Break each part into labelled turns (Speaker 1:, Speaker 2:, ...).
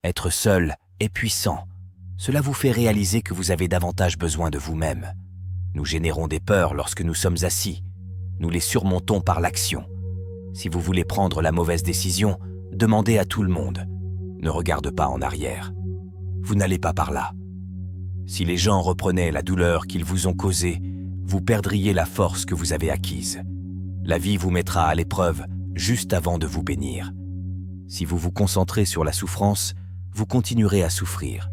Speaker 1: Être seul est puissant. Cela vous fait réaliser que vous avez davantage besoin de vous-même. Nous générons des peurs lorsque nous sommes assis. Nous les surmontons par l'action. Si vous voulez prendre la mauvaise décision, demandez à tout le monde. Ne regarde pas en arrière. Vous n'allez pas par là. Si les gens reprenaient la douleur qu'ils vous ont causée, vous perdriez la force que vous avez acquise. La vie vous mettra à l'épreuve juste avant de vous bénir. Si vous vous concentrez sur la souffrance, vous continuerez à souffrir.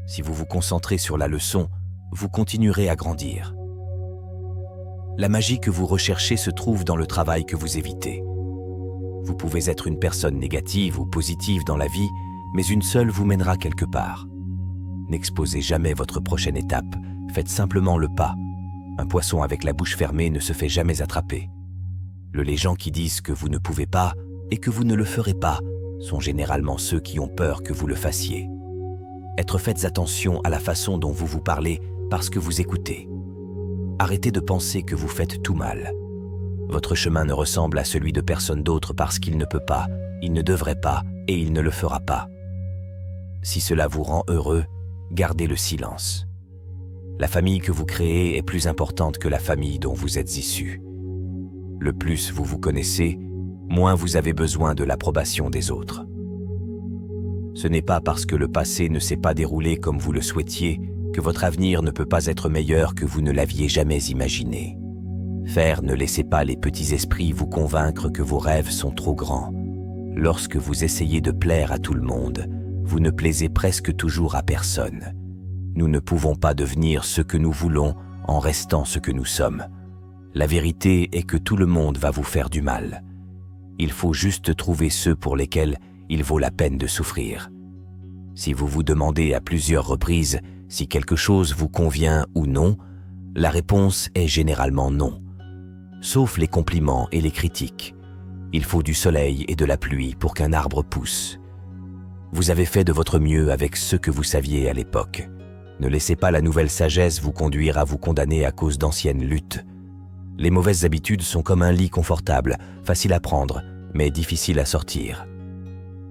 Speaker 1: Si vous vous concentrez sur la leçon, vous continuerez à grandir. La magie que vous recherchez se trouve dans le travail que vous évitez. Vous pouvez être une personne négative ou positive dans la vie, mais une seule vous mènera quelque part. N'exposez jamais votre prochaine étape, faites simplement le pas. Un poisson avec la bouche fermée ne se fait jamais attraper. Les gens qui disent que vous ne pouvez pas et que vous ne le ferez pas sont généralement ceux qui ont peur que vous le fassiez. Faites attention à la façon dont vous vous parlez parce que vous écoutez. Arrêtez de penser que vous faites tout mal. Votre chemin ne ressemble à celui de personne d'autre parce qu'il ne peut pas, il ne devrait pas et il ne le fera pas. Si cela vous rend heureux, gardez le silence. La famille que vous créez est plus importante que la famille dont vous êtes issu. Le plus vous vous connaissez, moins vous avez besoin de l'approbation des autres. Ce n'est pas parce que le passé ne s'est pas déroulé comme vous le souhaitiez que votre avenir ne peut pas être meilleur que vous ne l'aviez jamais imaginé. Ne laissez pas les petits esprits vous convaincre que vos rêves sont trop grands. Lorsque vous essayez de plaire à tout le monde, vous ne plaisez presque toujours à personne. Nous ne pouvons pas devenir ce que nous voulons en restant ce que nous sommes. La vérité est que tout le monde va vous faire du mal. Il faut juste trouver ceux pour lesquels il vaut la peine de souffrir. Si vous vous demandez à plusieurs reprises si quelque chose vous convient ou non, la réponse est généralement non. Sauf les compliments et les critiques. Il faut du soleil et de la pluie pour qu'un arbre pousse. Vous avez fait de votre mieux avec ce que vous saviez à l'époque. Ne laissez pas la nouvelle sagesse vous conduire à vous condamner à cause d'anciennes luttes. Les mauvaises habitudes sont comme un lit confortable, facile à prendre, mais difficile à sortir.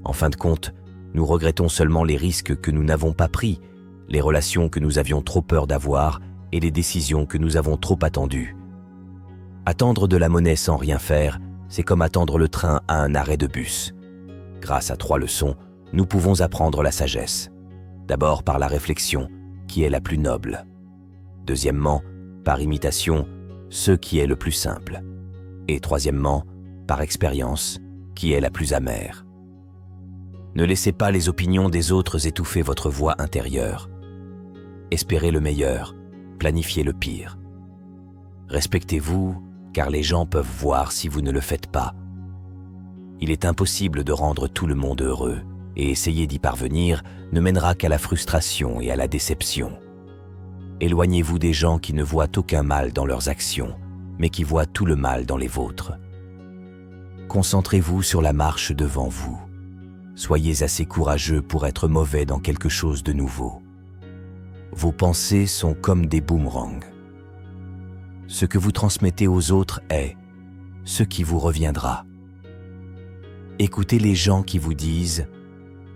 Speaker 1: En fin de compte, nous regrettons seulement les risques que nous n'avons pas pris, les relations que nous avions trop peur d'avoir et les décisions que nous avons trop attendues. Attendre de la monnaie sans rien faire, c'est comme attendre le train à un arrêt de bus. Grâce à 3 leçons, nous pouvons apprendre la sagesse. D'abord par la réflexion, qui est la plus noble. Deuxièmement, par imitation, ce qui est le plus simple. Et troisièmement, par expérience, qui est la plus amère. Ne laissez pas les opinions des autres étouffer votre voix intérieure. Espérez le meilleur, planifiez le pire. Respectez-vous, car les gens peuvent voir si vous ne le faites pas. Il est impossible de rendre tout le monde heureux, et essayer d'y parvenir ne mènera qu'à la frustration et à la déception. Éloignez-vous des gens qui ne voient aucun mal dans leurs actions, mais qui voient tout le mal dans les vôtres. Concentrez-vous sur la marche devant vous. Soyez assez courageux pour être mauvais dans quelque chose de nouveau. Vos pensées sont comme des boomerangs. Ce que vous transmettez aux autres est ce qui vous reviendra. Écoutez les gens qui vous disent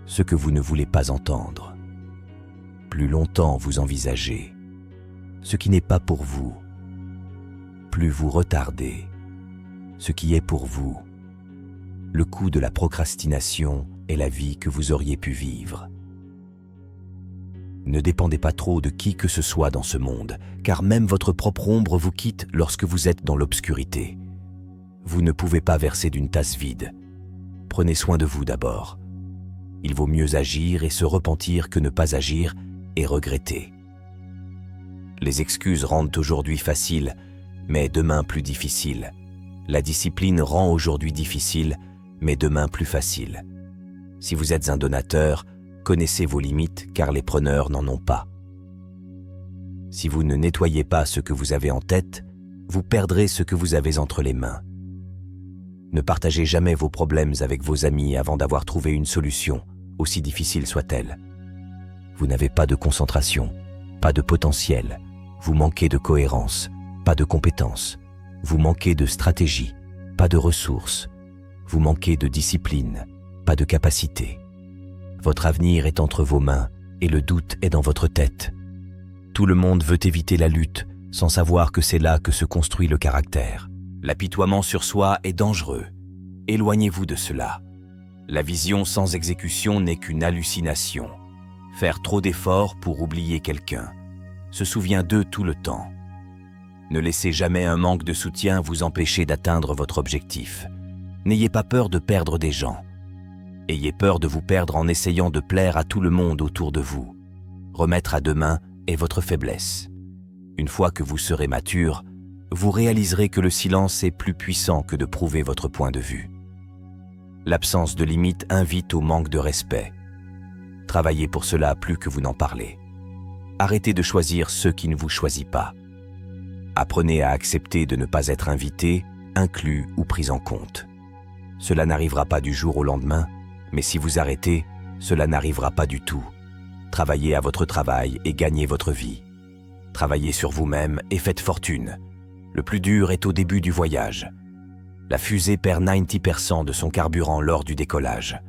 Speaker 1: ce que vous ne voulez pas entendre. Plus longtemps vous envisagez ce qui n'est pas pour vous. Plus vous retardez ce qui est pour vous. Le coût de la procrastination est la vie que vous auriez pu vivre. Ne dépendez pas trop de qui que ce soit dans ce monde, car même votre propre ombre vous quitte lorsque vous êtes dans l'obscurité. Vous ne pouvez pas verser d'une tasse vide. Prenez soin de vous d'abord. Il vaut mieux agir et se repentir que ne pas agir et regretter. Les excuses rendent aujourd'hui facile, mais demain plus difficile. La discipline rend aujourd'hui difficile, mais demain plus facile. Si vous êtes un donateur, connaissez vos limites car les preneurs n'en ont pas. Si vous ne nettoyez pas ce que vous avez en tête, vous perdrez ce que vous avez entre les mains. Ne partagez jamais vos problèmes avec vos amis avant d'avoir trouvé une solution, aussi difficile soit-elle. Vous n'avez pas de concentration, pas de potentiel, vous manquez de cohérence, pas de compétences, vous manquez de stratégie, pas de ressources, vous manquez de discipline, pas de capacité. Votre avenir est entre vos mains et le doute est dans votre tête. Tout le monde veut éviter la lutte, sans savoir que c'est là que se construit le caractère. L'apitoiement sur soi est dangereux. Éloignez-vous de cela. La vision sans exécution n'est qu'une hallucination. Faire trop d'efforts pour oublier quelqu'un. Se souvient d'eux tout le temps. Ne laissez jamais un manque de soutien vous empêcher d'atteindre votre objectif. N'ayez pas peur de perdre des gens. Ayez peur de vous perdre en essayant de plaire à tout le monde autour de vous. Remettre à demain est votre faiblesse. Une fois que vous serez mature, vous réaliserez que le silence est plus puissant que de prouver votre point de vue. L'absence de limite invite au manque de respect. Travaillez pour cela plus que vous n'en parlez. Arrêtez de choisir ceux qui ne vous choisissent pas. Apprenez à accepter de ne pas être invité, inclus ou pris en compte. Cela n'arrivera pas du jour au lendemain, mais si vous arrêtez, cela n'arrivera pas du tout. Travaillez à votre travail et gagnez votre vie. Travaillez sur vous-même et faites fortune. Le plus dur est au début du voyage. La fusée perd 90% de son carburant lors du décollage.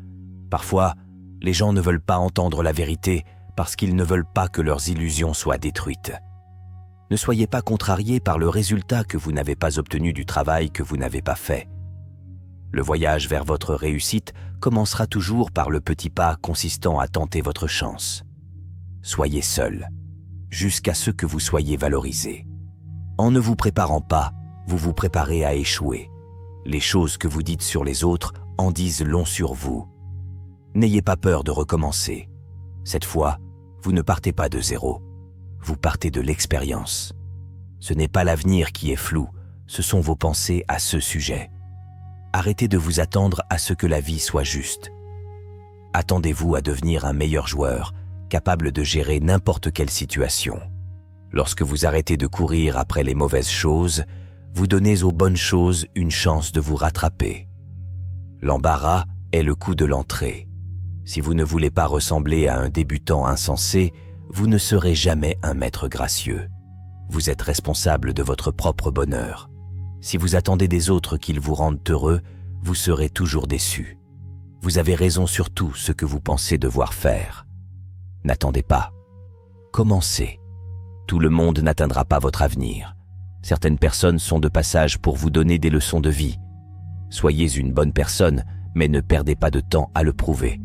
Speaker 1: Parfois, les gens ne veulent pas entendre la vérité parce qu'ils ne veulent pas que leurs illusions soient détruites. Ne soyez pas contrariés par le résultat que vous n'avez pas obtenu du travail que vous n'avez pas fait. Le voyage vers votre réussite commencera toujours par le petit pas consistant à tenter votre chance. Soyez seul, jusqu'à ce que vous soyez valorisé. En ne vous préparant pas, vous vous préparez à échouer. Les choses que vous dites sur les autres en disent long sur vous. N'ayez pas peur de recommencer. Cette fois, vous ne partez pas de zéro. Vous partez de l'expérience. Ce n'est pas l'avenir qui est flou, ce sont vos pensées à ce sujet. Arrêtez de vous attendre à ce que la vie soit juste. Attendez-vous à devenir un meilleur joueur, capable de gérer n'importe quelle situation. Lorsque vous arrêtez de courir après les mauvaises choses, vous donnez aux bonnes choses une chance de vous rattraper. L'embarras est le coup de l'entrée. Si vous ne voulez pas ressembler à un débutant insensé, vous ne serez jamais un maître gracieux. Vous êtes responsable de votre propre bonheur. Si vous attendez des autres qu'ils vous rendent heureux, vous serez toujours déçu. Vous avez raison sur tout ce que vous pensez devoir faire. N'attendez pas. Commencez. Tout le monde n'atteindra pas votre avenir. Certaines personnes sont de passage pour vous donner des leçons de vie. Soyez une bonne personne, mais ne perdez pas de temps à le prouver.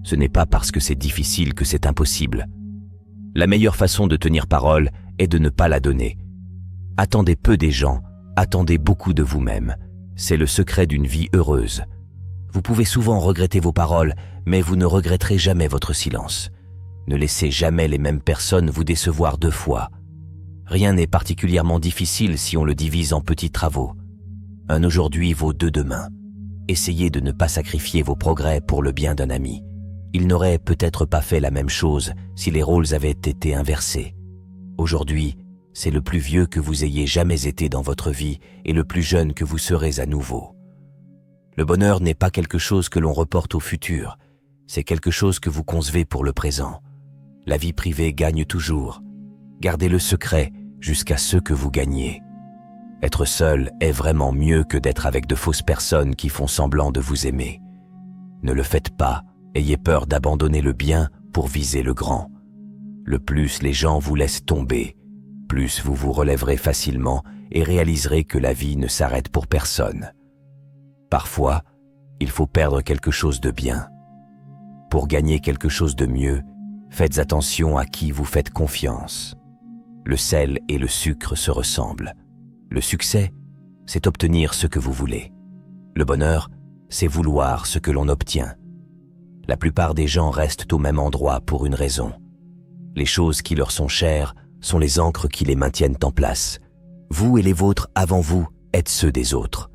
Speaker 1: Ce n'est pas parce que c'est difficile que c'est impossible. La meilleure façon de tenir parole est de ne pas la donner. Attendez peu des gens, attendez beaucoup de vous-même. C'est le secret d'une vie heureuse. Vous pouvez souvent regretter vos paroles, mais vous ne regretterez jamais votre silence. Ne laissez jamais les mêmes personnes vous décevoir 2 fois. Rien n'est particulièrement difficile si on le divise en petits travaux. Un aujourd'hui vaut 2 demain. Essayez de ne pas sacrifier vos progrès pour le bien d'un ami. Il n'aurait peut-être pas fait la même chose si les rôles avaient été inversés. Aujourd'hui, c'est le plus vieux que vous ayez jamais été dans votre vie et le plus jeune que vous serez à nouveau. Le bonheur n'est pas quelque chose que l'on reporte au futur, c'est quelque chose que vous concevez pour le présent. La vie privée gagne toujours. Gardez-le secret jusqu'à ce que vous gagniez. Être seul est vraiment mieux que d'être avec de fausses personnes qui font semblant de vous aimer. Ne le faites pas, ayez peur d'abandonner le bien pour viser le grand. Le plus les gens vous laissent tomber, plus vous vous relèverez facilement et réaliserez que la vie ne s'arrête pour personne. Parfois, il faut perdre quelque chose de bien. Pour gagner quelque chose de mieux, faites attention à qui vous faites confiance. Le sel et le sucre se ressemblent. Le succès, c'est obtenir ce que vous voulez. Le bonheur, c'est vouloir ce que l'on obtient. La plupart des gens restent au même endroit pour une raison. Les choses qui leur sont chères sont les ancres qui les maintiennent en place. Vous et les vôtres avant vous êtes ceux des autres.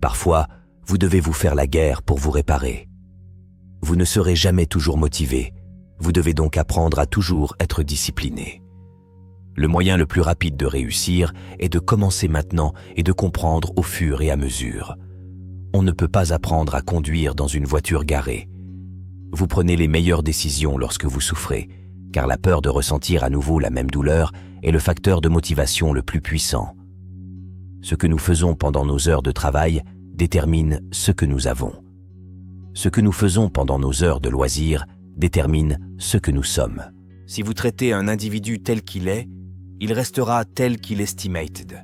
Speaker 1: Parfois, vous devez vous faire la guerre pour vous réparer. Vous ne serez jamais toujours motivé. Vous devez donc apprendre à toujours être discipliné. Le moyen le plus rapide de réussir est de commencer maintenant et de comprendre au fur et à mesure. On ne peut pas apprendre à conduire dans une voiture garée. Vous prenez les meilleures décisions lorsque vous souffrez, car la peur de ressentir à nouveau la même douleur est le facteur de motivation le plus puissant. Ce que nous faisons pendant nos heures de travail détermine ce que nous avons. Ce que nous faisons pendant nos heures de loisirs détermine ce que nous sommes. Si vous traitez un individu tel qu'il est, il restera tel qu'il estimated.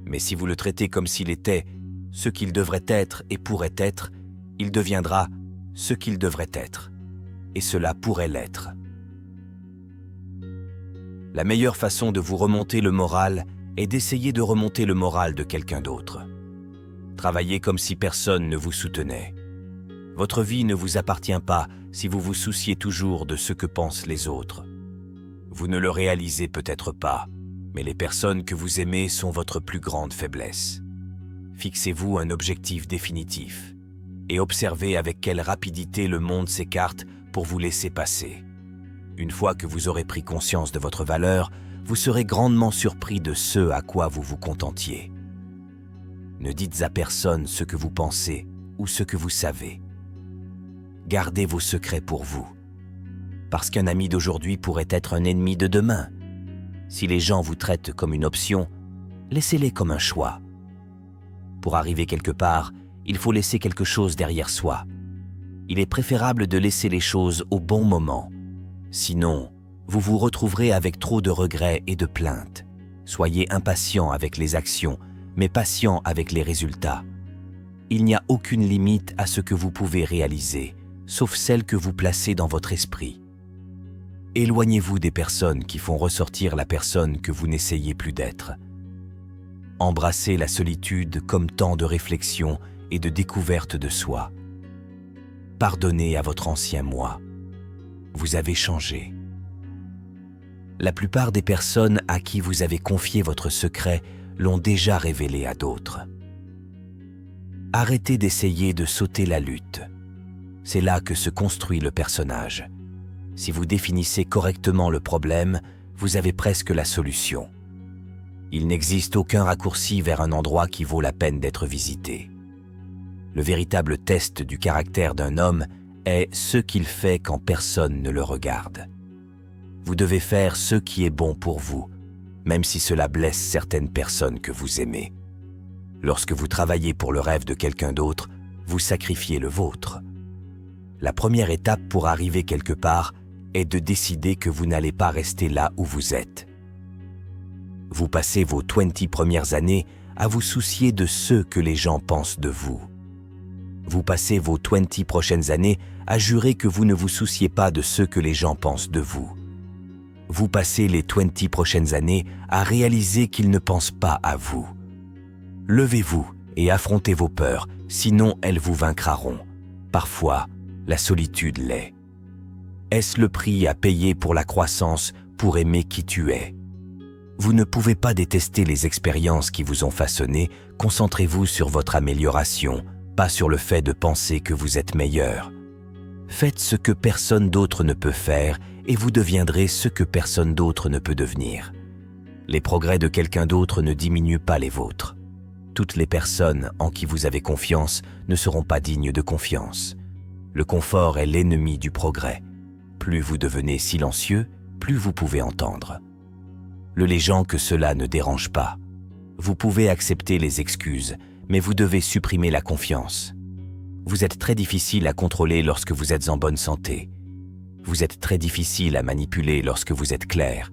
Speaker 1: Mais si vous le traitez comme s'il était ce qu'il devrait être et pourrait être, il deviendra ce qu'il devrait être. Et cela pourrait l'être. La meilleure façon de vous remonter le moral est d'essayer de remonter le moral de quelqu'un d'autre. Travaillez comme si personne ne vous soutenait. Votre vie ne vous appartient pas si vous vous souciez toujours de ce que pensent les autres. Vous ne le réalisez peut-être pas, mais les personnes que vous aimez sont votre plus grande faiblesse. Fixez-vous un objectif définitif et observez avec quelle rapidité le monde s'écarte pour vous laisser passer. Une fois que vous aurez pris conscience de votre valeur, vous serez grandement surpris de ce à quoi vous vous contentiez. Ne dites à personne ce que vous pensez ou ce que vous savez. Gardez vos secrets pour vous. Parce qu'un ami d'aujourd'hui pourrait être un ennemi de demain. Si les gens vous traitent comme une option, laissez-les comme un choix. Pour arriver quelque part, il faut laisser quelque chose derrière soi. Il est préférable de laisser les choses au bon moment. Sinon, vous vous retrouverez avec trop de regrets et de plaintes. Soyez impatient avec les actions, mais patient avec les résultats. Il n'y a aucune limite à ce que vous pouvez réaliser, sauf celle que vous placez dans votre esprit. Éloignez-vous des personnes qui font ressortir la personne que vous n'essayez plus d'être. Embrassez la solitude comme temps de réflexion et de découverte de soi. Pardonnez à votre ancien moi. Vous avez changé. La plupart des personnes à qui vous avez confié votre secret l'ont déjà révélé à d'autres. Arrêtez d'essayer de sauter la lutte. C'est là que se construit le personnage. Si vous définissez correctement le problème, vous avez presque la solution. Il n'existe aucun raccourci vers un endroit qui vaut la peine d'être visité. Le véritable test du caractère d'un homme est ce qu'il fait quand personne ne le regarde. Vous devez faire ce qui est bon pour vous, même si cela blesse certaines personnes que vous aimez. Lorsque vous travaillez pour le rêve de quelqu'un d'autre, vous sacrifiez le vôtre. La première étape pour arriver quelque part est de décider que vous n'allez pas rester là où vous êtes. Vous passez vos 20 premières années à vous soucier de ce que les gens pensent de vous. Vous passez vos 20 prochaines années à jurer que vous ne vous souciez pas de ce que les gens pensent de vous. Vous passez les 20 prochaines années à réaliser qu'ils ne pensent pas à vous. Levez-vous et affrontez vos peurs, sinon elles vous vaincront. Parfois, la solitude l'est. Est-ce le prix à payer pour la croissance, pour aimer qui tu es? Vous ne pouvez pas détester les expériences qui vous ont façonné, concentrez-vous sur votre amélioration, pas sur le fait de penser que vous êtes meilleur. Faites ce que personne d'autre ne peut faire et vous deviendrez ce que personne d'autre ne peut devenir. Les progrès de quelqu'un d'autre ne diminuent pas les vôtres. Toutes les personnes en qui vous avez confiance ne seront pas dignes de confiance. Le confort est l'ennemi du progrès. Plus vous devenez silencieux, plus vous pouvez entendre. Les gens que cela ne dérange pas. Vous pouvez accepter les excuses, mais vous devez supprimer la confiance. Vous êtes très difficile à contrôler lorsque vous êtes en bonne santé. Vous êtes très difficile à manipuler lorsque vous êtes clair.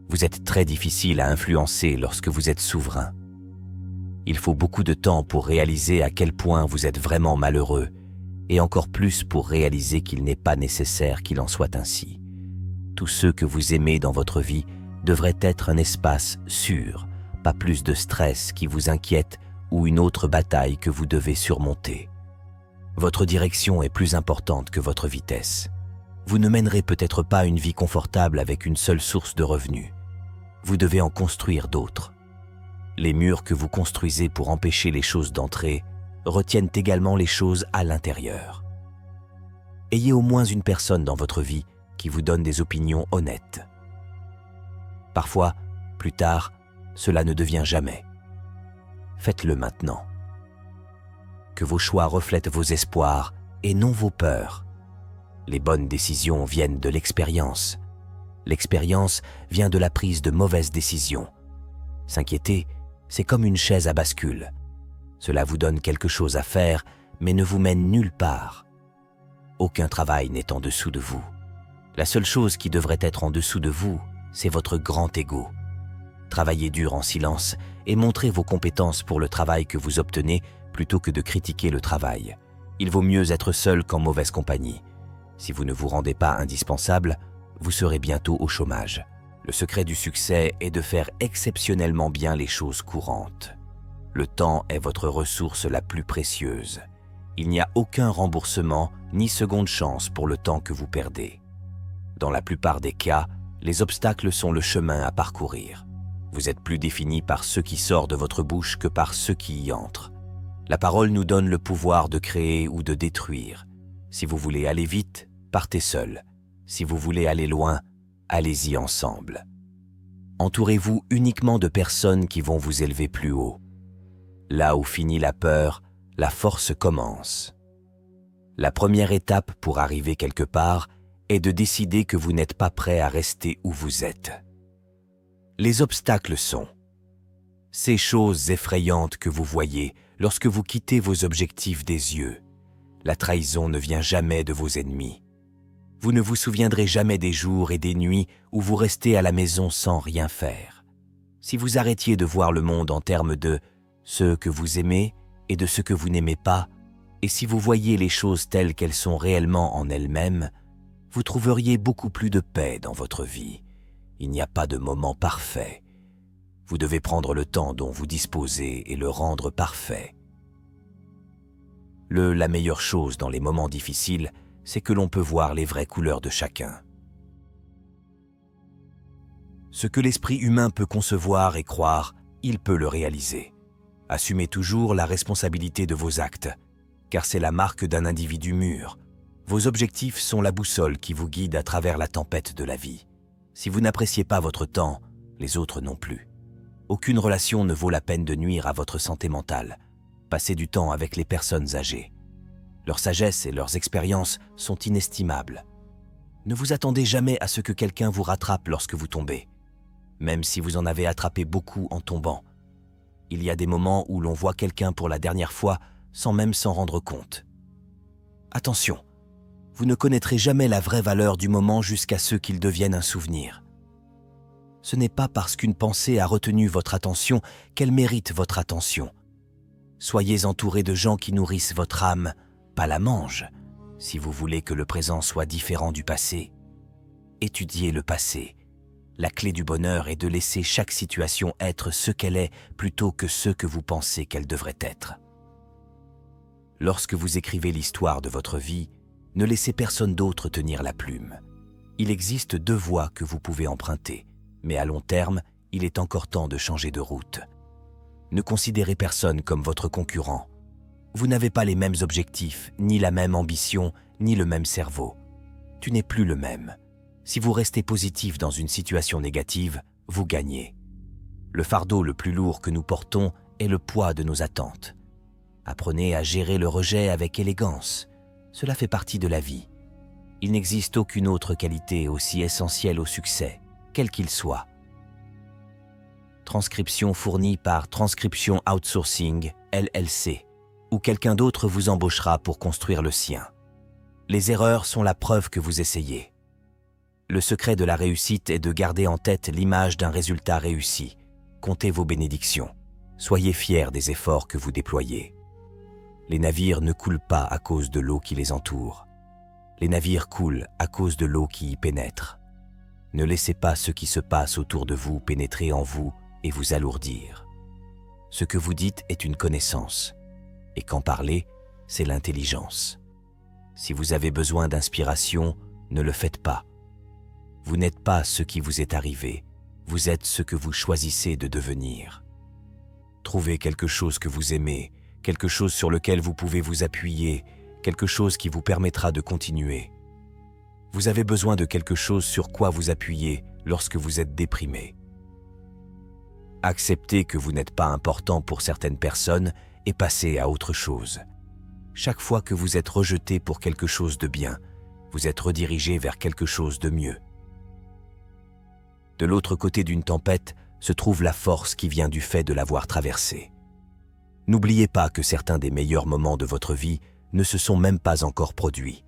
Speaker 1: Vous êtes très difficile à influencer lorsque vous êtes souverain. Il faut beaucoup de temps pour réaliser à quel point vous êtes vraiment malheureux, et encore plus pour réaliser qu'il n'est pas nécessaire qu'il en soit ainsi. Tous ceux que vous aimez dans votre vie devrait être un espace sûr, pas plus de stress qui vous inquiète ou une autre bataille que vous devez surmonter. Votre direction est plus importante que votre vitesse. Vous ne mènerez peut-être pas une vie confortable avec une seule source de revenus. Vous devez en construire d'autres. Les murs que vous construisez pour empêcher les choses d'entrer retiennent également les choses à l'intérieur. Ayez au moins une personne dans votre vie qui vous donne des opinions honnêtes. Parfois, plus tard, cela ne devient jamais. Faites-le maintenant. Que vos choix reflètent vos espoirs et non vos peurs. Les bonnes décisions viennent de l'expérience. L'expérience vient de la prise de mauvaises décisions. S'inquiéter, c'est comme une chaise à bascule. Cela vous donne quelque chose à faire, mais ne vous mène nulle part. Aucun travail n'est en dessous de vous. La seule chose qui devrait être en dessous de vous, c'est votre grand ego. Travaillez dur en silence et montrez vos compétences pour le travail que vous obtenez plutôt que de critiquer le travail. Il vaut mieux être seul qu'en mauvaise compagnie. Si vous ne vous rendez pas indispensable, vous serez bientôt au chômage. Le secret du succès est de faire exceptionnellement bien les choses courantes. Le temps est votre ressource la plus précieuse. Il n'y a aucun remboursement ni seconde chance pour le temps que vous perdez. Dans la plupart des cas, les obstacles sont le chemin à parcourir. Vous êtes plus défini par ce qui sort de votre bouche que par ce qui y entre. La parole nous donne le pouvoir de créer ou de détruire. Si vous voulez aller vite, partez seul. Si vous voulez aller loin, allez-y ensemble. Entourez-vous uniquement de personnes qui vont vous élever plus haut. Là où finit la peur, la force commence. La première étape pour arriver quelque part est de décider que vous n'êtes pas prêt à rester où vous êtes. Les obstacles sont ces choses effrayantes que vous voyez lorsque vous quittez vos objectifs des yeux. La trahison ne vient jamais de vos ennemis. Vous ne vous souviendrez jamais des jours et des nuits où vous restez à la maison sans rien faire. Si vous arrêtiez de voir le monde en termes de ce que vous aimez et de ce que vous n'aimez pas, et si vous voyiez les choses telles qu'elles sont réellement en elles-mêmes, vous trouveriez beaucoup plus de paix dans votre vie. Il n'y a pas de moment parfait. Vous devez prendre le temps dont vous disposez et le rendre parfait. La meilleure chose dans les moments difficiles, c'est que l'on peut voir les vraies couleurs de chacun. Ce que l'esprit humain peut concevoir et croire, il peut le réaliser. Assumez toujours la responsabilité de vos actes, car c'est la marque d'un individu mûr. Vos objectifs sont la boussole qui vous guide à travers la tempête de la vie. Si vous n'appréciez pas votre temps, les autres non plus. Aucune relation ne vaut la peine de nuire à votre santé mentale. Passez du temps avec les personnes âgées. Leur sagesse et leurs expériences sont inestimables. Ne vous attendez jamais à ce que quelqu'un vous rattrape lorsque vous tombez, même si vous en avez attrapé beaucoup en tombant. Il y a des moments où l'on voit quelqu'un pour la dernière fois sans même s'en rendre compte. Attention, vous ne connaîtrez jamais la vraie valeur du moment jusqu'à ce qu'il devienne un souvenir. Ce n'est pas parce qu'une pensée a retenu votre attention qu'elle mérite votre attention. Soyez entouré de gens qui nourrissent votre âme, pas la mangent. Si vous voulez que le présent soit différent du passé, étudiez le passé. La clé du bonheur est de laisser chaque situation être ce qu'elle est plutôt que ce que vous pensez qu'elle devrait être. Lorsque vous écrivez l'histoire de votre vie, ne laissez personne d'autre tenir la plume. Il existe 2 voies que vous pouvez emprunter, mais à long terme, il est encore temps de changer de route. Ne considérez personne comme votre concurrent. Vous n'avez pas les mêmes objectifs, ni la même ambition, ni le même cerveau. Tu n'es plus le même. Si vous restez positif dans une situation négative, vous gagnez. Le fardeau le plus lourd que nous portons est le poids de nos attentes. Apprenez à gérer le rejet avec élégance. Cela fait partie de la vie. Il n'existe aucune autre qualité aussi essentielle au succès, quel qu'il soit. Transcription fournie par Transcription Outsourcing, LLC, ou quelqu'un d'autre vous embauchera pour construire le sien. Les erreurs sont la preuve que vous essayez. Le secret de la réussite est de garder en tête l'image d'un résultat réussi. Comptez vos bénédictions. Soyez fiers des efforts que vous déployez. Les navires ne coulent pas à cause de l'eau qui les entoure. Les navires coulent à cause de l'eau qui y pénètre. Ne laissez pas ce qui se passe autour de vous pénétrer en vous et vous alourdir. Ce que vous dites est une connaissance, et quand parler, c'est l'intelligence. Si vous avez besoin d'inspiration, ne le faites pas. Vous n'êtes pas ce qui vous est arrivé, vous êtes ce que vous choisissez de devenir. Trouvez quelque chose que vous aimez, quelque chose sur lequel vous pouvez vous appuyer, quelque chose qui vous permettra de continuer. Vous avez besoin de quelque chose sur quoi vous appuyer lorsque vous êtes déprimé. Acceptez que vous n'êtes pas important pour certaines personnes et passez à autre chose. Chaque fois que vous êtes rejeté pour quelque chose de bien, vous êtes redirigé vers quelque chose de mieux. De l'autre côté d'une tempête se trouve la force qui vient du fait de l'avoir traversée. N'oubliez pas que certains des meilleurs moments de votre vie ne se sont même pas encore produits.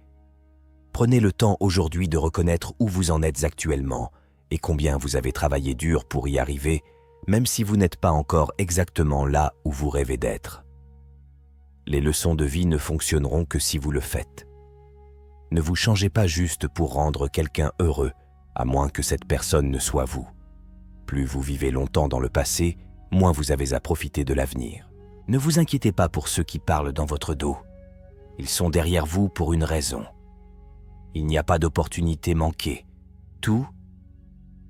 Speaker 1: Prenez le temps aujourd'hui de reconnaître où vous en êtes actuellement et combien vous avez travaillé dur pour y arriver, même si vous n'êtes pas encore exactement là où vous rêvez d'être. Les leçons de vie ne fonctionneront que si vous le faites. Ne vous changez pas juste pour rendre quelqu'un heureux, à moins que cette personne ne soit vous. Plus vous vivez longtemps dans le passé, moins vous avez à profiter de l'avenir. Ne vous inquiétez pas pour ceux qui parlent dans votre dos. Ils sont derrière vous pour une raison. Il n'y a pas d'opportunité manquée. Tout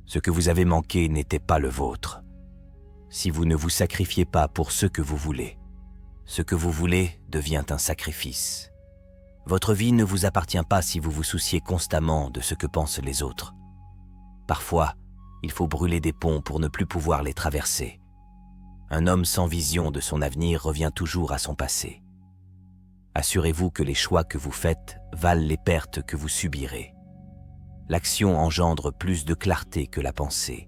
Speaker 1: ce que vous avez manqué n'était pas le vôtre. Si vous ne vous sacrifiez pas pour ce que vous voulez devient un sacrifice. Votre vie ne vous appartient pas si vous vous souciez constamment de ce que pensent les autres. Parfois, il faut brûler des ponts pour ne plus pouvoir les traverser. Un homme sans vision de son avenir revient toujours à son passé. Assurez-vous que les choix que vous faites valent les pertes que vous subirez. L'action engendre plus de clarté que la pensée.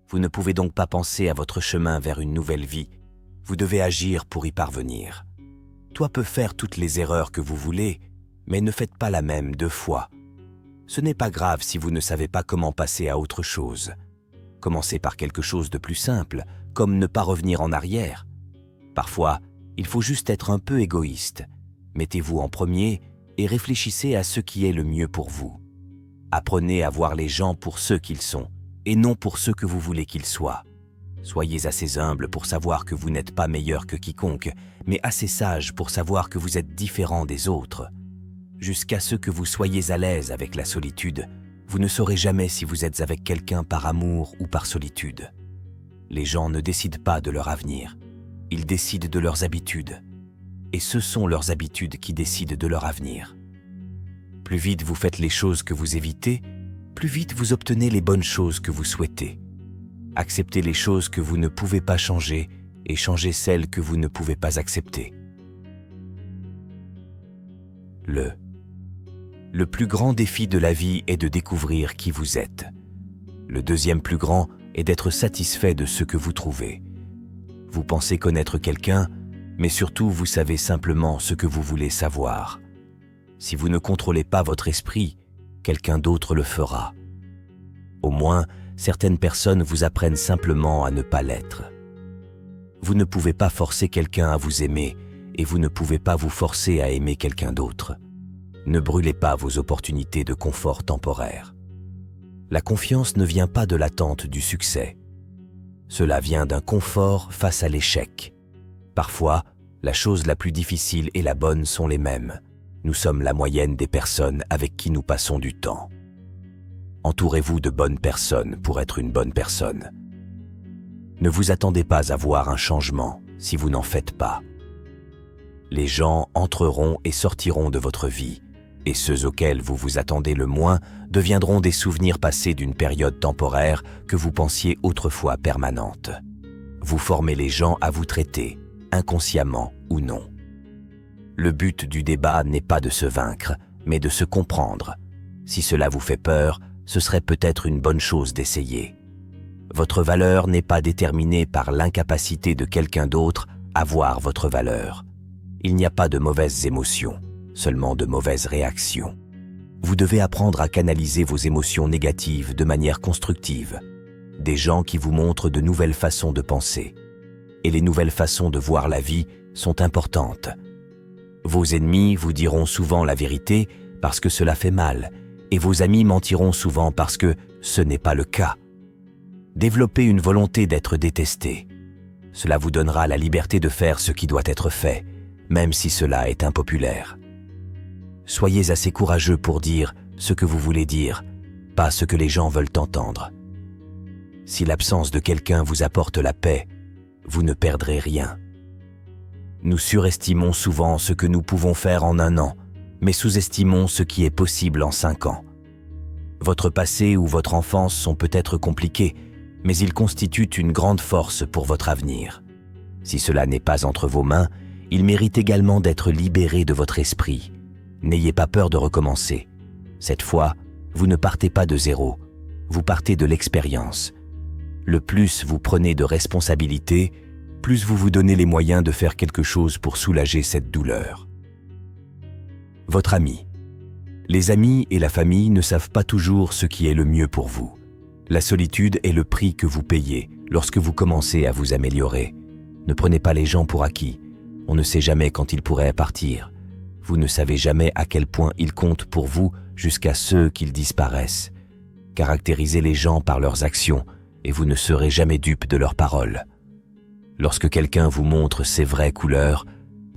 Speaker 1: Vous ne pouvez donc pas penser à votre chemin vers une nouvelle vie. Vous devez agir pour y parvenir. Toi peut faire toutes les erreurs que vous voulez, mais ne faites pas la même 2 fois. Ce n'est pas grave si vous ne savez pas comment passer à autre chose. Commencez par quelque chose de plus simple, comme ne pas revenir en arrière. Parfois, il faut juste être un peu égoïste. Mettez-vous en premier et réfléchissez à ce qui est le mieux pour vous. Apprenez à voir les gens pour ceux qu'ils sont, et non pour ceux que vous voulez qu'ils soient. Soyez assez humble pour savoir que vous n'êtes pas meilleur que quiconque, mais assez sage pour savoir que vous êtes différent des autres. Jusqu'à ce que vous soyez à l'aise avec la solitude, vous ne saurez jamais si vous êtes avec quelqu'un par amour ou par solitude. Les gens ne décident pas de leur avenir, ils décident de leurs habitudes. Et ce sont leurs habitudes qui décident de leur avenir. Plus vite vous faites les choses que vous évitez, plus vite vous obtenez les bonnes choses que vous souhaitez. Acceptez les choses que vous ne pouvez pas changer et changez celles que vous ne pouvez pas accepter. Le plus grand défi de la vie est de découvrir qui vous êtes. Le deuxième plus grand est d'être satisfait de ce que vous trouvez. Vous pensez connaître quelqu'un, mais surtout vous savez simplement ce que vous voulez savoir. Si vous ne contrôlez pas votre esprit, quelqu'un d'autre le fera. Au moins, certaines personnes vous apprennent simplement à ne pas l'être. Vous ne pouvez pas forcer quelqu'un à vous aimer et vous ne pouvez pas vous forcer à aimer quelqu'un d'autre. Ne brûlez pas vos opportunités de confort temporaire. La confiance ne vient pas de l'attente du succès. Cela vient d'un confort face à l'échec. Parfois, la chose la plus difficile et la bonne sont les mêmes. Nous sommes la moyenne des personnes avec qui nous passons du temps. Entourez-vous de bonnes personnes pour être une bonne personne. Ne vous attendez pas à voir un changement si vous n'en faites pas. Les gens entreront et sortiront de votre vie, et ceux auxquels vous vous attendez le moins deviendront des souvenirs passés d'une période temporaire que vous pensiez autrefois permanente. Vous formez les gens à vous traiter, inconsciemment ou non. Le but du débat n'est pas de se vaincre, mais de se comprendre. Si cela vous fait peur, ce serait peut-être une bonne chose d'essayer. Votre valeur n'est pas déterminée par l'incapacité de quelqu'un d'autre à voir votre valeur. Il n'y a pas de mauvaises émotions, seulement de mauvaises réactions. Vous devez apprendre à canaliser vos émotions négatives de manière constructive. Des gens qui vous montrent de nouvelles façons de penser. Et les nouvelles façons de voir la vie sont importantes. Vos ennemis vous diront souvent la vérité parce que cela fait mal, et vos amis mentiront souvent parce que ce n'est pas le cas. Développez une volonté d'être détesté. Cela vous donnera la liberté de faire ce qui doit être fait, même si cela est impopulaire. Soyez assez courageux pour dire ce que vous voulez dire, pas ce que les gens veulent entendre. Si l'absence de quelqu'un vous apporte la paix, vous ne perdrez rien. Nous surestimons souvent ce que nous pouvons faire en 1 an, mais sous-estimons ce qui est possible en 5 ans. Votre passé ou votre enfance sont peut-être compliqués, mais ils constituent une grande force pour votre avenir. Si cela n'est pas entre vos mains, il mérite également d'être libéré de votre esprit. N'ayez pas peur de recommencer. Cette fois, vous ne partez pas de zéro, vous partez de l'expérience. Le plus vous prenez de responsabilités, plus vous vous donnez les moyens de faire quelque chose pour soulager cette douleur. Votre ami. Les amis et la famille ne savent pas toujours ce qui est le mieux pour vous. La solitude est le prix que vous payez lorsque vous commencez à vous améliorer. Ne prenez pas les gens pour acquis. On ne sait jamais quand ils pourraient partir. Vous ne savez jamais à quel point ils comptent pour vous jusqu'à ce qu'ils disparaissent. Caractérisez les gens par leurs actions et vous ne serez jamais dupe de leurs paroles. Lorsque quelqu'un vous montre ses vraies couleurs,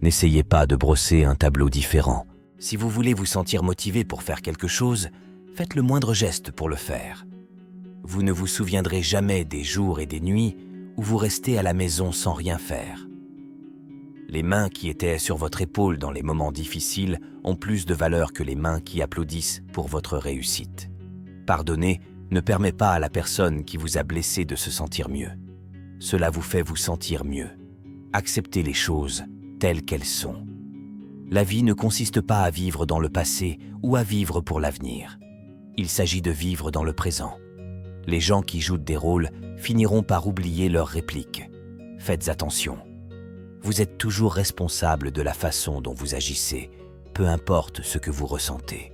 Speaker 1: n'essayez pas de brosser un tableau différent. Si vous voulez vous sentir motivé pour faire quelque chose, faites le moindre geste pour le faire. Vous ne vous souviendrez jamais des jours et des nuits où vous restez à la maison sans rien faire. Les mains qui étaient sur votre épaule dans les moments difficiles ont plus de valeur que les mains qui applaudissent pour votre réussite. Pardonner ne permet pas à la personne qui vous a blessé de se sentir mieux. Cela vous fait vous sentir mieux. Acceptez les choses telles qu'elles sont. La vie ne consiste pas à vivre dans le passé ou à vivre pour l'avenir. Il s'agit de vivre dans le présent. Les gens qui jouent des rôles finiront par oublier leurs répliques. Faites attention. Vous êtes toujours responsable de la façon dont vous agissez, peu importe ce que vous ressentez.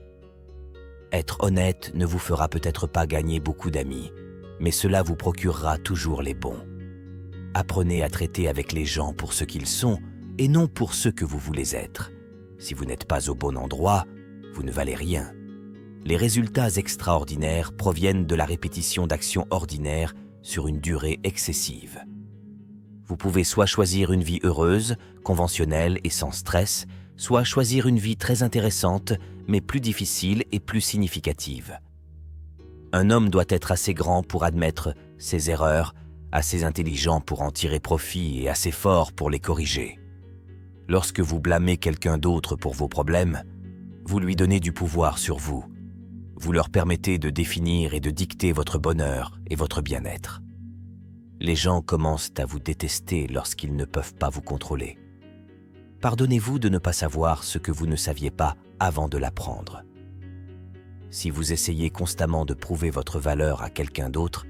Speaker 1: Être honnête ne vous fera peut-être pas gagner beaucoup d'amis, mais cela vous procurera toujours les bons. Apprenez à traiter avec les gens pour ce qu'ils sont et non pour ce que vous voulez être. Si vous n'êtes pas au bon endroit, vous ne valez rien. Les résultats extraordinaires proviennent de la répétition d'actions ordinaires sur une durée excessive. Vous pouvez soit choisir une vie heureuse, conventionnelle et sans stress, soit choisir une vie très intéressante, mais plus difficile et plus significative. Un homme doit être assez grand pour admettre ses erreurs, assez intelligent pour en tirer profit et assez fort pour les corriger. Lorsque vous blâmez quelqu'un d'autre pour vos problèmes, vous lui donnez du pouvoir sur vous. Vous leur permettez de définir et de dicter votre bonheur et votre bien-être. Les gens commencent à vous détester lorsqu'ils ne peuvent pas vous contrôler. Pardonnez-vous de ne pas savoir ce que vous ne saviez pas avant de l'apprendre. Si vous essayez constamment de prouver votre valeur à quelqu'un d'autre,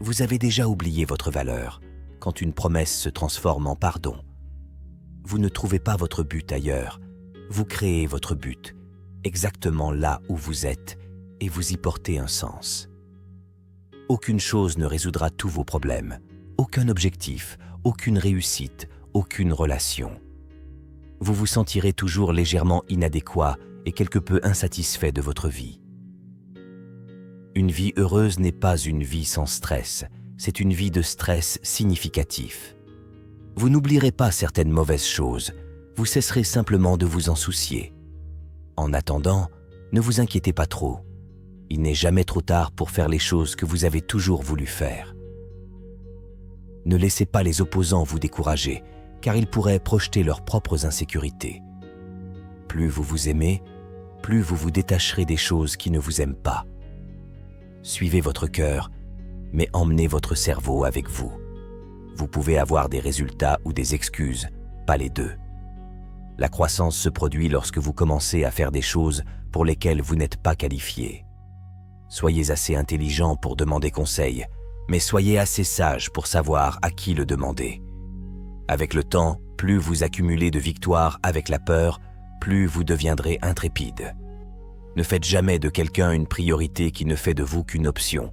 Speaker 1: vous avez déjà oublié votre valeur quand une promesse se transforme en pardon. Vous ne trouvez pas votre but ailleurs, vous créez votre but, exactement là où vous êtes, et vous y portez un sens. Aucune chose ne résoudra tous vos problèmes, aucun objectif, aucune réussite, aucune relation. Vous vous sentirez toujours légèrement inadéquat et quelque peu insatisfait de votre vie. Une vie heureuse n'est pas une vie sans stress, c'est une vie de stress significatif. Vous n'oublierez pas certaines mauvaises choses, vous cesserez simplement de vous en soucier. En attendant, ne vous inquiétez pas trop. Il n'est jamais trop tard pour faire les choses que vous avez toujours voulu faire. Ne laissez pas les opposants vous décourager, car ils pourraient projeter leurs propres insécurités. Plus vous vous aimez, plus vous vous détacherez des choses qui ne vous aiment pas. Suivez votre cœur, mais emmenez votre cerveau avec vous. Vous pouvez avoir des résultats ou des excuses, pas les deux. La croissance se produit lorsque vous commencez à faire des choses pour lesquelles vous n'êtes pas qualifié. Soyez assez intelligent pour demander conseil, mais soyez assez sage pour savoir à qui le demander. Avec le temps, plus vous accumulez de victoires avec la peur, plus vous deviendrez intrépide. Ne faites jamais de quelqu'un une priorité qui ne fait de vous qu'une option.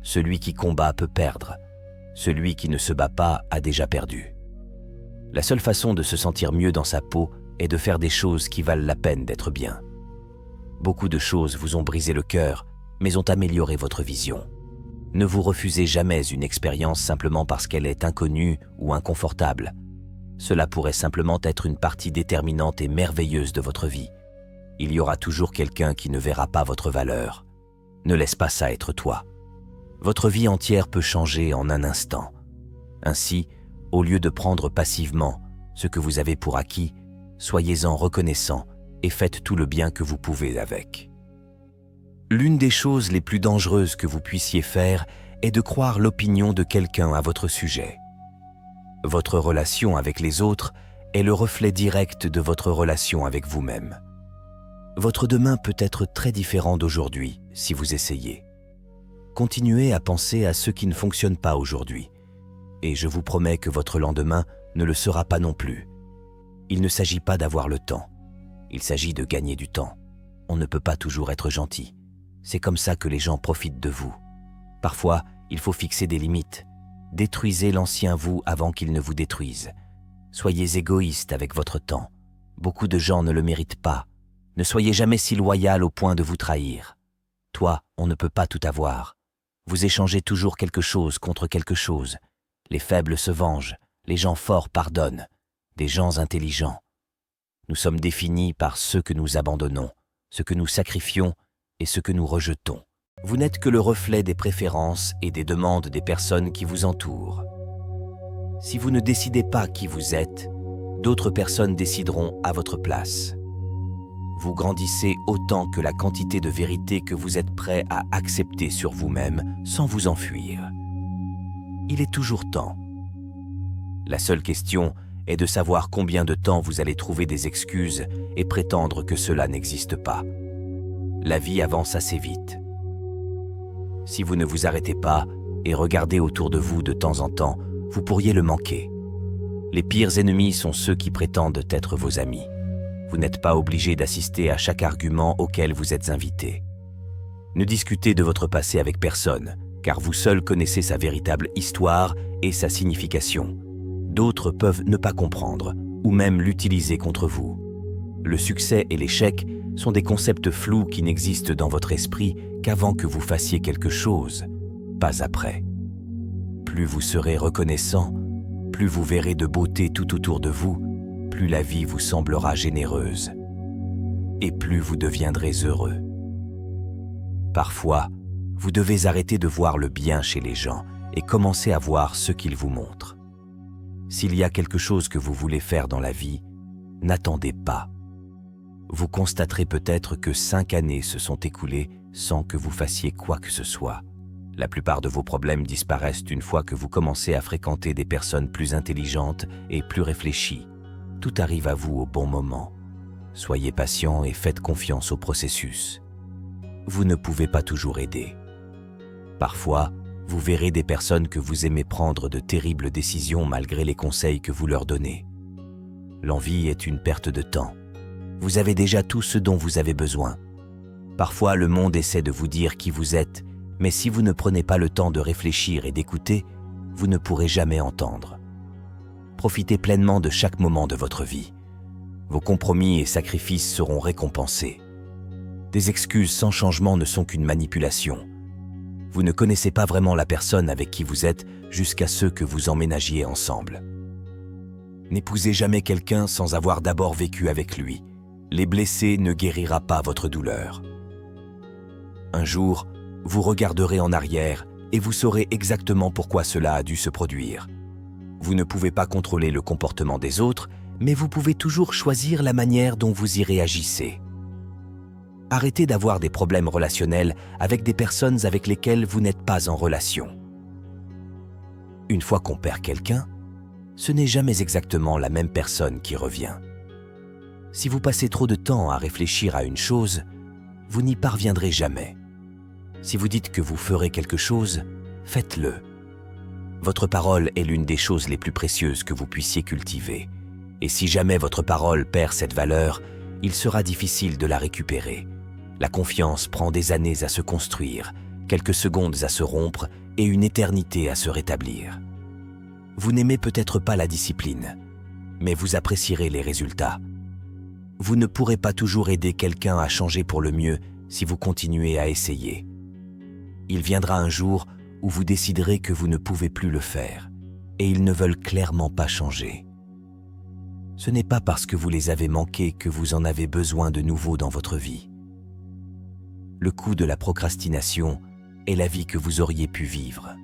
Speaker 1: Celui qui combat peut perdre. Celui qui ne se bat pas a déjà perdu. La seule façon de se sentir mieux dans sa peau est de faire des choses qui valent la peine d'être bien. Beaucoup de choses vous ont brisé le cœur, mais ont amélioré votre vision. Ne vous refusez jamais une expérience simplement parce qu'elle est inconnue ou inconfortable. Cela pourrait simplement être une partie déterminante et merveilleuse de votre vie. Il y aura toujours quelqu'un qui ne verra pas votre valeur. Ne laisse pas ça être toi. Votre vie entière peut changer en un instant. Ainsi, au lieu de prendre passivement ce que vous avez pour acquis, soyez-en reconnaissant et faites tout le bien que vous pouvez avec. L'une des choses les plus dangereuses que vous puissiez faire est de croire l'opinion de quelqu'un à votre sujet. Votre relation avec les autres est le reflet direct de votre relation avec vous-même. Votre demain peut être très différent d'aujourd'hui si vous essayez. Continuez à penser à ce qui ne fonctionne pas aujourd'hui, et je vous promets que votre lendemain ne le sera pas non plus. Il ne s'agit pas d'avoir le temps, il s'agit de gagner du temps. on ne peut pas toujours être gentil. C'est comme ça que les gens profitent de vous. Parfois, il faut fixer des limites. Détruisez l'ancien vous avant qu'il ne vous détruise. Soyez égoïste avec votre temps. Beaucoup de gens ne le méritent pas. Ne soyez jamais si loyal au point de vous trahir. Toi, on ne peut pas tout avoir. Vous échangez toujours quelque chose contre quelque chose. Les faibles se vengent, les gens forts pardonnent, des gens intelligents. Nous sommes définis par ce que nous abandonnons, ce que nous sacrifions et ce que nous rejetons. Vous n'êtes que le reflet des préférences et des demandes des personnes qui vous entourent. Si vous ne décidez pas qui vous êtes, d'autres personnes décideront à votre place. Vous grandissez autant que la quantité de vérité que vous êtes prêt à accepter sur vous-même sans vous enfuir. Il est toujours temps. La seule question est de savoir combien de temps vous allez trouver des excuses et prétendre que cela n'existe pas. La vie avance assez vite. Si vous ne vous arrêtez pas et regardez autour de vous de temps en temps, vous pourriez le manquer. Les pires ennemis sont ceux qui prétendent être vos amis. Vous n'êtes pas obligé d'assister à chaque argument auquel vous êtes invité. Ne discutez de votre passé avec personne, car vous seul connaissez sa véritable histoire et sa signification. D'autres peuvent ne pas comprendre, ou même l'utiliser contre vous. Le succès et l'échec sont des concepts flous qui n'existent dans votre esprit qu'avant que vous fassiez quelque chose, pas après. Plus vous serez reconnaissant, plus vous verrez de beauté tout autour de vous, plus la vie vous semblera généreuse, et plus vous deviendrez heureux. Parfois, vous devez arrêter de voir le bien chez les gens et commencer à voir ce qu'ils vous montrent. S'il y a quelque chose que vous voulez faire dans la vie, n'attendez pas. Vous constaterez peut-être que 5 années se sont écoulées sans que vous fassiez quoi que ce soit. La plupart de vos problèmes disparaissent une fois que vous commencez à fréquenter des personnes plus intelligentes et plus réfléchies. Tout arrive à vous au bon moment. Soyez patient et faites confiance au processus. Vous ne pouvez pas toujours aider. Parfois, vous verrez des personnes que vous aimez prendre de terribles décisions malgré les conseils que vous leur donnez. L'envie est une perte de temps. Vous avez déjà tout ce dont vous avez besoin. Parfois, le monde essaie de vous dire qui vous êtes, mais si vous ne prenez pas le temps de réfléchir et d'écouter, vous ne pourrez jamais entendre. Profitez pleinement de chaque moment de votre vie. Vos compromis et sacrifices seront récompensés. Des excuses sans changement ne sont qu'une manipulation. Vous ne connaissez pas vraiment la personne avec qui vous êtes jusqu'à ce que vous emménagiez ensemble. N'épousez jamais quelqu'un sans avoir d'abord vécu avec lui. Les blessés ne guérira pas votre douleur. Un jour, vous regarderez en arrière et vous saurez exactement pourquoi cela a dû se produire. Vous ne pouvez pas contrôler le comportement des autres, mais vous pouvez toujours choisir la manière dont vous y réagissez. Arrêtez d'avoir des problèmes relationnels avec des personnes avec lesquelles vous n'êtes pas en relation. Une fois qu'on perd quelqu'un, ce n'est jamais exactement la même personne qui revient. Si vous passez trop de temps à réfléchir à une chose, vous n'y parviendrez jamais. Si vous dites que vous ferez quelque chose, faites-le. Votre parole est l'une des choses les plus précieuses que vous puissiez cultiver. Et si jamais votre parole perd cette valeur, il sera difficile de la récupérer. La confiance prend des années à se construire, quelques secondes à se rompre et une éternité à se rétablir. Vous n'aimez peut-être pas la discipline, mais vous apprécierez les résultats. Vous ne pourrez pas toujours aider quelqu'un à changer pour le mieux si vous continuez à essayer. Il viendra un jour où vous déciderez que vous ne pouvez plus le faire, et ils ne veulent clairement pas changer. Ce n'est pas parce que vous les avez manqués que vous en avez besoin de nouveau dans votre vie. Le coût de la procrastination est la vie que vous auriez pu vivre.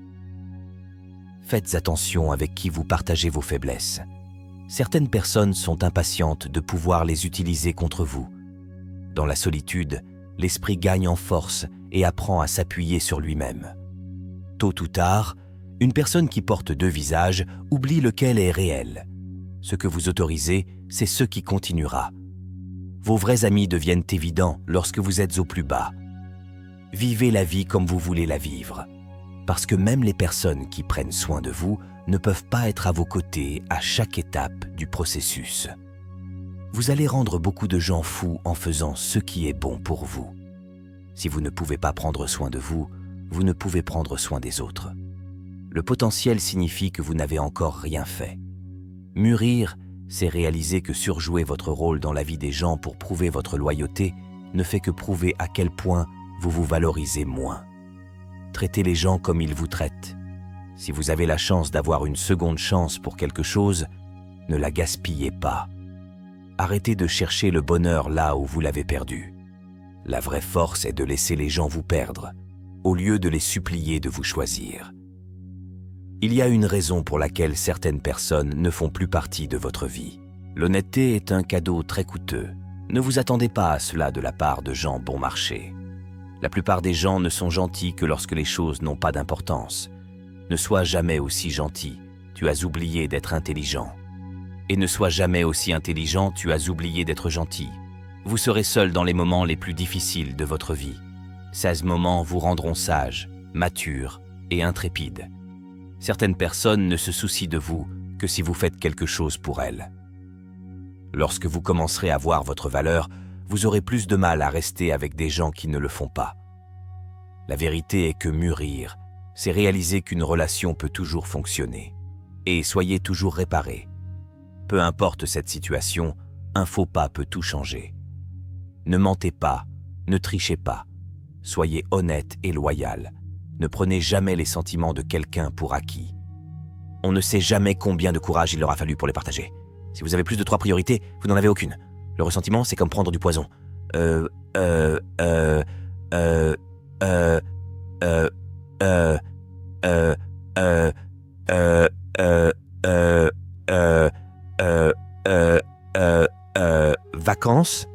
Speaker 1: Faites attention avec qui vous partagez vos faiblesses. Certaines personnes sont impatientes de pouvoir les utiliser contre vous. Dans la solitude, l'esprit gagne en force et apprend à s'appuyer sur lui-même. Tôt ou tard, une personne qui porte 2 visages oublie lequel est réel. Ce que vous autorisez, c'est ce qui continuera. Vos vrais amis deviennent évidents lorsque vous êtes au plus bas. Vivez la vie comme vous voulez la vivre, parce que même les personnes qui prennent soin de vous ne peuvent pas être à vos côtés à chaque étape du processus. Vous allez rendre beaucoup de gens fous en faisant ce qui est bon pour vous. Si vous ne pouvez pas prendre soin de vous, vous ne pouvez prendre soin des autres. Le potentiel signifie que vous n'avez encore rien fait. Mûrir, c'est réaliser que surjouer votre rôle dans la vie des gens pour prouver votre loyauté ne fait que prouver à quel point vous vous valorisez moins. Traitez les gens comme ils vous traitent. Si vous avez la chance d'avoir une seconde chance pour quelque chose, ne la gaspillez pas. Arrêtez de chercher le bonheur là où vous l'avez perdu. La vraie force est de laisser les gens vous perdre, au lieu de les supplier de vous choisir. Il y a une raison pour laquelle certaines personnes ne font plus partie de votre vie. L'honnêteté est un cadeau très coûteux. Ne vous attendez pas à cela de la part de gens bon marché. La plupart des gens ne sont gentils que lorsque les choses n'ont pas d'importance. Ne sois jamais aussi gentil, tu as oublié d'être intelligent. Et ne sois jamais aussi intelligent, tu as oublié d'être gentil. Vous serez seul dans les moments les plus difficiles de votre vie. Ces moments vous rendront sage, mature et intrépide. Certaines personnes ne se soucient de vous que si vous faites quelque chose pour elles. Lorsque vous commencerez à voir votre valeur, vous aurez plus de mal à rester avec des gens qui ne le font pas. La vérité est que mûrir, c'est réaliser qu'une relation peut toujours fonctionner. Et soyez toujours réparés. Peu importe cette situation, un faux pas peut tout changer. Ne mentez pas, ne trichez pas. Soyez honnête et loyal. Ne prenez jamais les sentiments de quelqu'un pour acquis. On ne sait jamais combien de courage il leur a fallu pour les partager. Si vous avez plus de 3 priorités, vous n'en avez aucune. Le ressentiment, c'est comme prendre du poison. Vacances.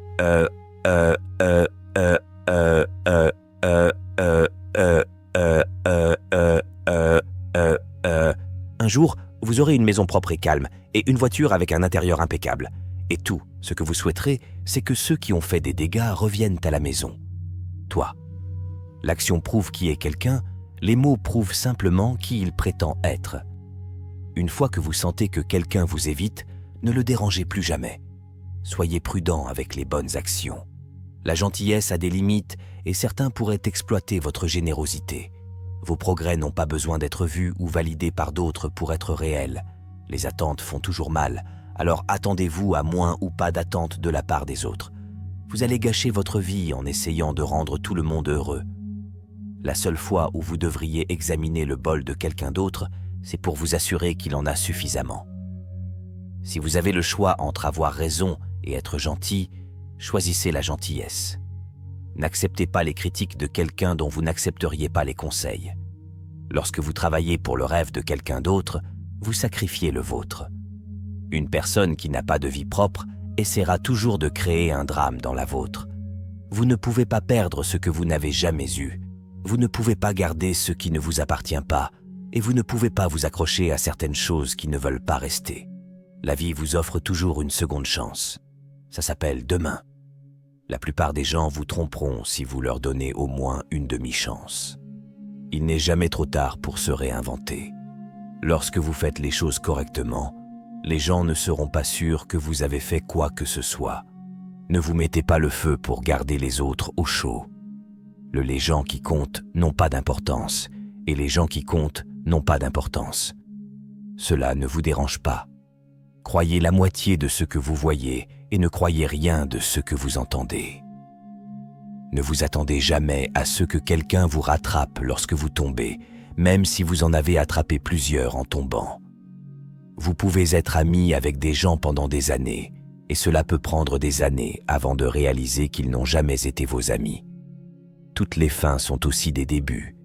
Speaker 1: Un jour, vous aurez une maison propre et calme et une voiture avec un intérieur impeccable. Et tout ce que vous souhaiterez, c'est que ceux qui ont fait des dégâts reviennent à la maison. Toi. L'action prouve qui est quelqu'un, les mots prouvent simplement qui il prétend être. Une fois que vous sentez que quelqu'un vous évite, ne le dérangez plus jamais. Soyez prudent avec les bonnes actions. La gentillesse a des limites et certains pourraient exploiter votre générosité. Vos progrès n'ont pas besoin d'être vus ou validés par d'autres pour être réels. Les attentes font toujours mal, alors attendez-vous à moins ou pas d'attentes de la part des autres. Vous allez gâcher votre vie en essayant de rendre tout le monde heureux. La seule fois où vous devriez examiner le bol de quelqu'un d'autre, c'est pour vous assurer qu'il en a suffisamment. Si vous avez le choix entre avoir raison et être gentil, choisissez la gentillesse. N'acceptez pas les critiques de quelqu'un dont vous n'accepteriez pas les conseils. Lorsque vous travaillez pour le rêve de quelqu'un d'autre, vous sacrifiez le vôtre. Une personne qui n'a pas de vie propre essaiera toujours de créer un drame dans la vôtre. Vous ne pouvez pas perdre ce que vous n'avez jamais eu. Vous ne pouvez pas garder ce qui ne vous appartient pas, et vous ne pouvez pas vous accrocher à certaines choses qui ne veulent pas rester. La vie vous offre toujours une seconde chance. Ça s'appelle demain. La plupart des gens vous tromperont si vous leur donnez au moins une demi-chance. Il n'est jamais trop tard pour se réinventer. Lorsque vous faites les choses correctement, les gens ne seront pas sûrs que vous avez fait quoi que ce soit. Ne vous mettez pas le feu pour garder les autres au chaud. Les gens qui comptent n'ont pas d'importance, et les gens qui comptent n'ont pas d'importance. Cela ne vous dérange pas. Croyez la moitié de ce que vous voyez et ne croyez rien de ce que vous entendez. Ne vous attendez jamais à ce que quelqu'un vous rattrape lorsque vous tombez, même si vous en avez attrapé plusieurs en tombant. Vous pouvez être ami avec des gens pendant des années, et cela peut prendre des années avant de réaliser qu'ils n'ont jamais été vos amis. Toutes les fins sont aussi des débuts.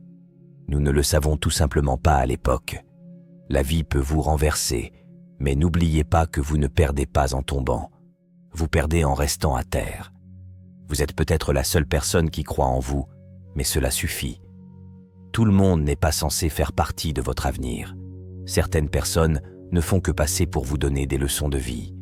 Speaker 1: Nous ne le savons tout simplement pas à l'époque. La vie peut vous renverser, mais n'oubliez pas que vous ne perdez pas en tombant. Vous perdez en restant à terre. Vous êtes peut-être la seule personne qui croit en vous, mais cela suffit. Tout le monde n'est pas censé faire partie de votre avenir. Certaines personnes ne font que passer pour vous donner des leçons de vie.